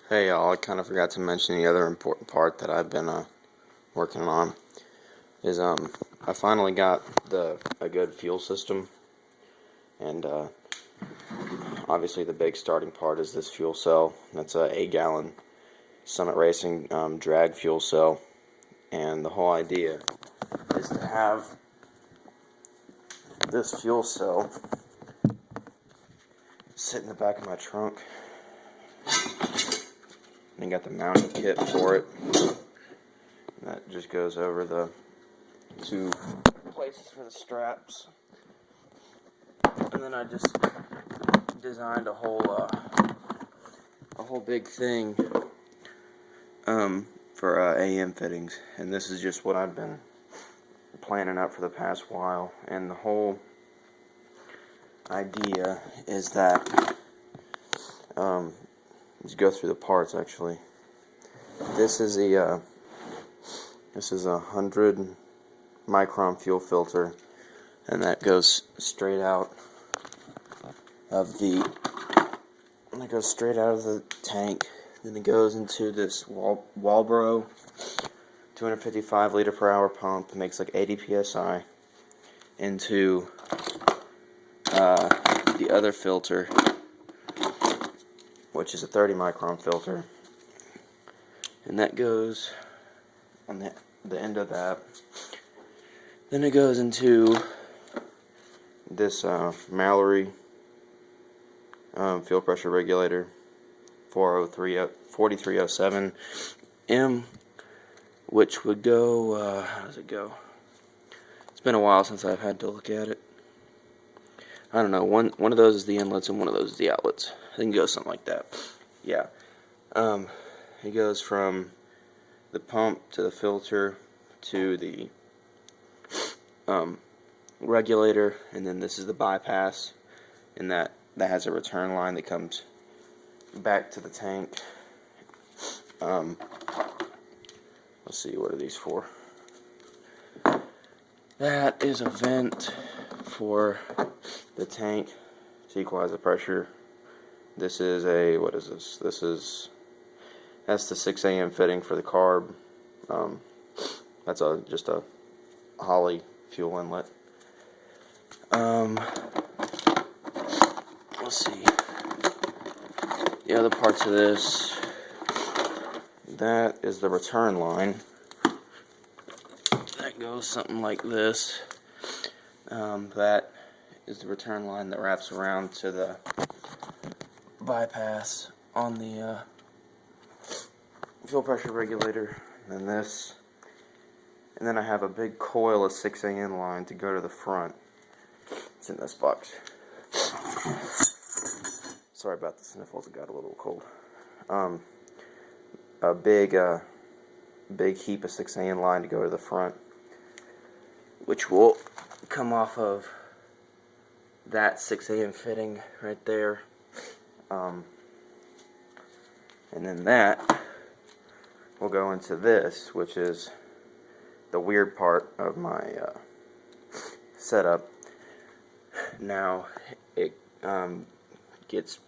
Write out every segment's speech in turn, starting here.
Hey y'all, I kind of forgot to mention the other important part that I've been working on is I finally got a good fuel system, and obviously the big starting part is this fuel cell. That's a 8-gallon Summit Racing drag fuel cell, and the whole idea is to have this fuel cell sit in the back of my trunk. And I got the mounting kit for it. That just goes over the two places for the straps. And then I just designed a whole big thing for AM fittings. And this is just what I've been planning out for the past while. And the whole idea is that let's go through the parts actually. This is a 100 micron fuel filter, and that goes straight out of the tank. Then it goes into this Walbro 255 liter per hour pump. It makes like 80 psi into the other filter, which is a 30 micron filter, and that goes on the end of that. Then it goes into this Mallory fuel pressure regulator 4307M, which would go, how does it go? It's been a while since I've had to look at it. I don't know, one of those is the inlets and one of those is the outlets. I think it goes something like that. Yeah. It goes from the pump to the filter to the regulator, and then this is the bypass, and that has a return line that comes back to the tank. Let's see, what are these for? That is a vent for the tank to equalize the pressure. This is what is this? That's the 6 AM fitting for the carb. That's just a Holly fuel inlet. Let's see. The other parts of this, that is the return line. That goes something like this. That is the return line that wraps around to the bypass on the fuel pressure regulator. And this, and then I have a big coil of 6 AM line to go to the front. It's in this box. Sorry about the sniffles, it got a little cold. A big heap of 6 AM line to go to the front, which will come off of that 6 AM fitting right there. And then that will go into this, which is the weird part of my setup. Now it gets,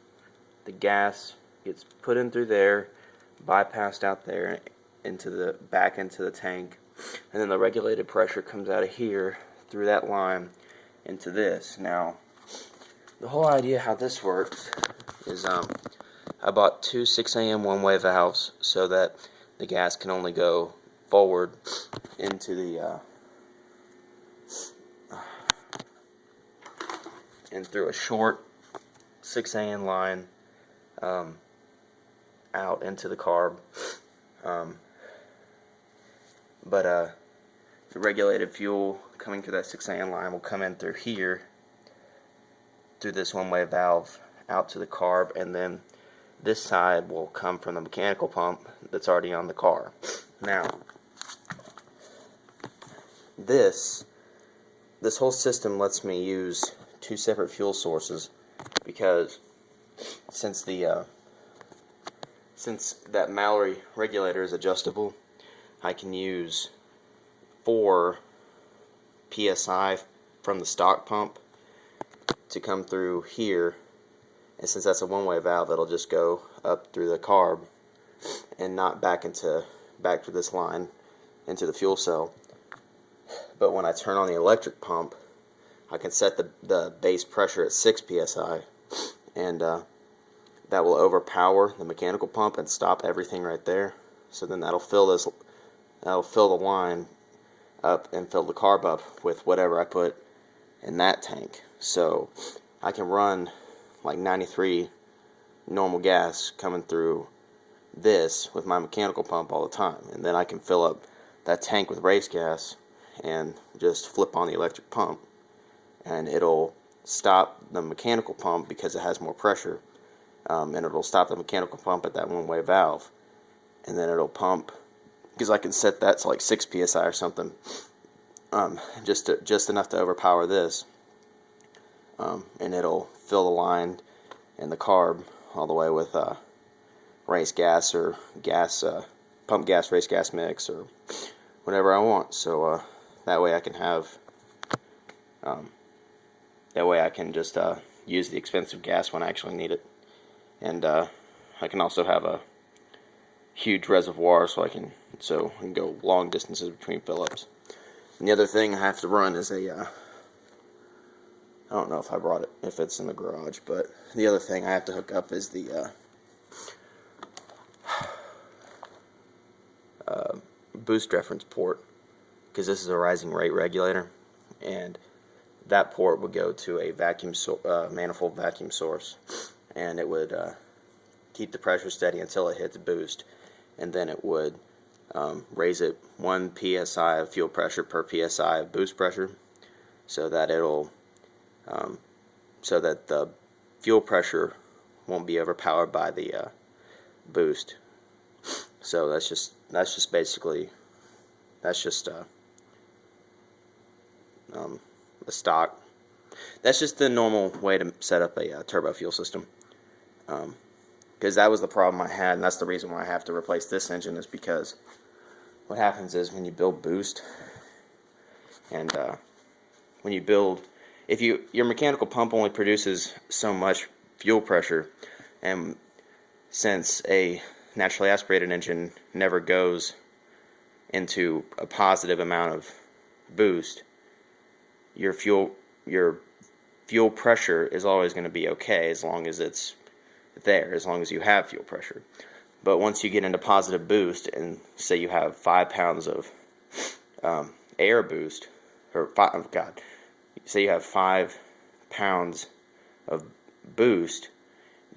the gas gets put in through there, bypassed out there back into the tank, and then the regulated pressure comes out of here through that line into this. Now the whole idea how this works is I bought two 6 AM one-way valves so that the gas can only go forward into the and through a short 6 AM line out into the carb. But the regulated fuel coming through that 6 AM line will come in through here, through this one-way valve out to the carb, and then this side will come from the mechanical pump that's already on the car. Now, this whole system lets me use two separate fuel sources, because since that Mallory regulator is adjustable, I can use 4 psi from the stock pump to come through here, and since that's a one-way valve, it'll just go up through the carb and not back to this line into the fuel cell. But when I turn on the electric pump, I can set the base pressure at 6 psi, and that will overpower the mechanical pump and stop everything right there. So then that'll fill the line up and fill the carb up with whatever I put in that tank. So I can run like 93 normal gas coming through this with my mechanical pump all the time, and then I can fill up that tank with race gas and just flip on the electric pump, and it'll stop the mechanical pump because it has more pressure, and it'll stop the mechanical pump at that one-way valve, and then it'll pump, because I can set that to like 6 psi or something, just enough to overpower this, and it'll fill the line and the carb all the way with race gas or gas, pump gas, race gas mix, or whatever I want. So that way I can have, just use the expensive gas when I actually need it, and I can also have a huge reservoir so I can go long distances between fill-ups. And the other thing I have to run is I don't know if I brought it, if it's in the garage, but the other thing I have to hook up is the boost reference port, because this is a rising rate regulator, and that port would go to a manifold vacuum source, and it would keep the pressure steady until it hits boost, and then it would raise it 1 psi of fuel pressure per psi of boost pressure, so that so that the fuel pressure won't be overpowered by the boost. So that's just a stock. That's just the normal way to set up a turbo fuel system. Because that was the problem I had, and that's the reason why I have to replace this engine, is because what happens is when you build boost, and when you build, your mechanical pump only produces so much fuel pressure, and since a naturally aspirated engine never goes into a positive amount of boost, your fuel pressure is always going to be okay as long as it's there, as long as you have fuel pressure. But once you get into positive boost, and say you have 5 pounds of air boost, or say you have 5 pounds of boost,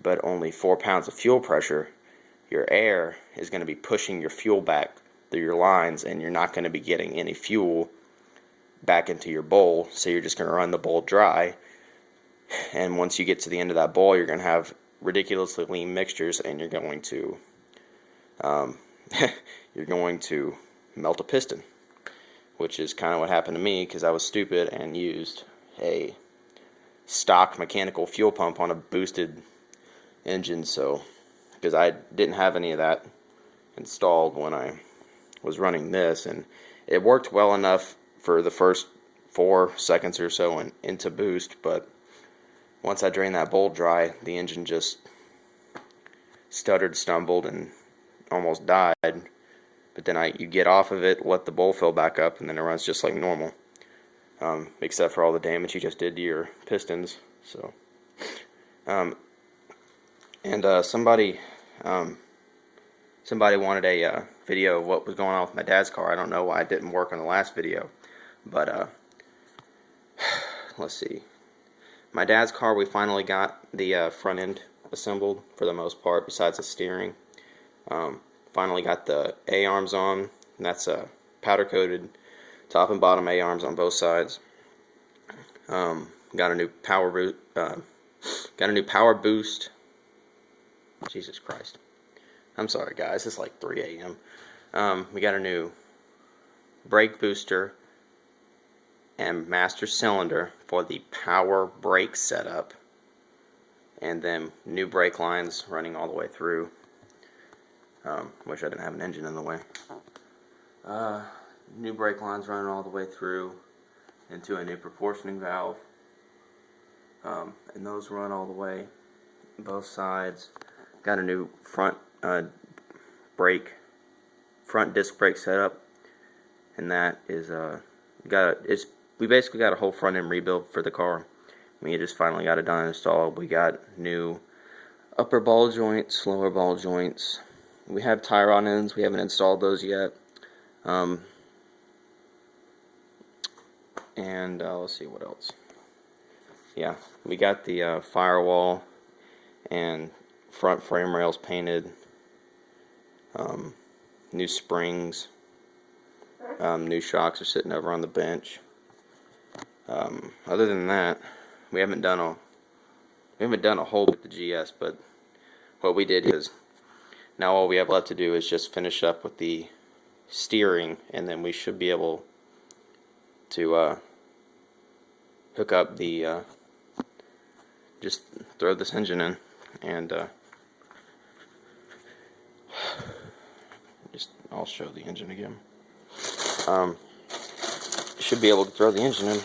but only 4 pounds of fuel pressure, your air is going to be pushing your fuel back through your lines, and you're not going to be getting any fuel back into your bowl, so you're just going to run the bowl dry. And once you get to the end of that bowl, you're going to have ridiculously lean mixtures, and you're going to melt a piston, which is kind of what happened to me, because I was stupid and used a stock mechanical fuel pump on a boosted engine. So because I didn't have any of that installed when I was running this, and it worked well enough for the first 4 seconds or so into boost, but once I drained that bowl dry, the engine just stuttered, stumbled, and almost died. But then you get off of it, let the bowl fill back up, and then it runs just like normal, except for all the damage you just did to your pistons. So, somebody wanted a video of what was going on with my dad's car. I don't know why it didn't work on the last video, but let's see. My dad's car, we finally got the front end assembled for the most part, besides the steering. Finally got the A-arms on, and that's powder coated top and bottom A-arms on both sides. Got a new power boost. Jesus Christ. I'm sorry, guys. It's like 3 a.m. We got a new brake booster and master cylinder for the power brake setup, and then new brake lines running all the way through. Wish I didn't have an engine in the way. New brake lines running all the way through into a new proportioning valve, and those run all the way both sides. Got a new front brake, front disc brake setup, and that is we basically got a whole front end rebuild for the car. We just finally got it done and installed. We got new upper ball joints, lower ball joints. We have tie rod ends. We haven't installed those yet. And let's see what else. Yeah, we got the firewall and front frame rails painted. New springs. New shocks are sitting over on the bench. Other than that, we haven't done a whole with the GS, but what we did is now all we have left to do is just finish up with the steering, and then we should be able to hook up the just throw this engine in and I'll show the engine again. Should be able to throw the engine in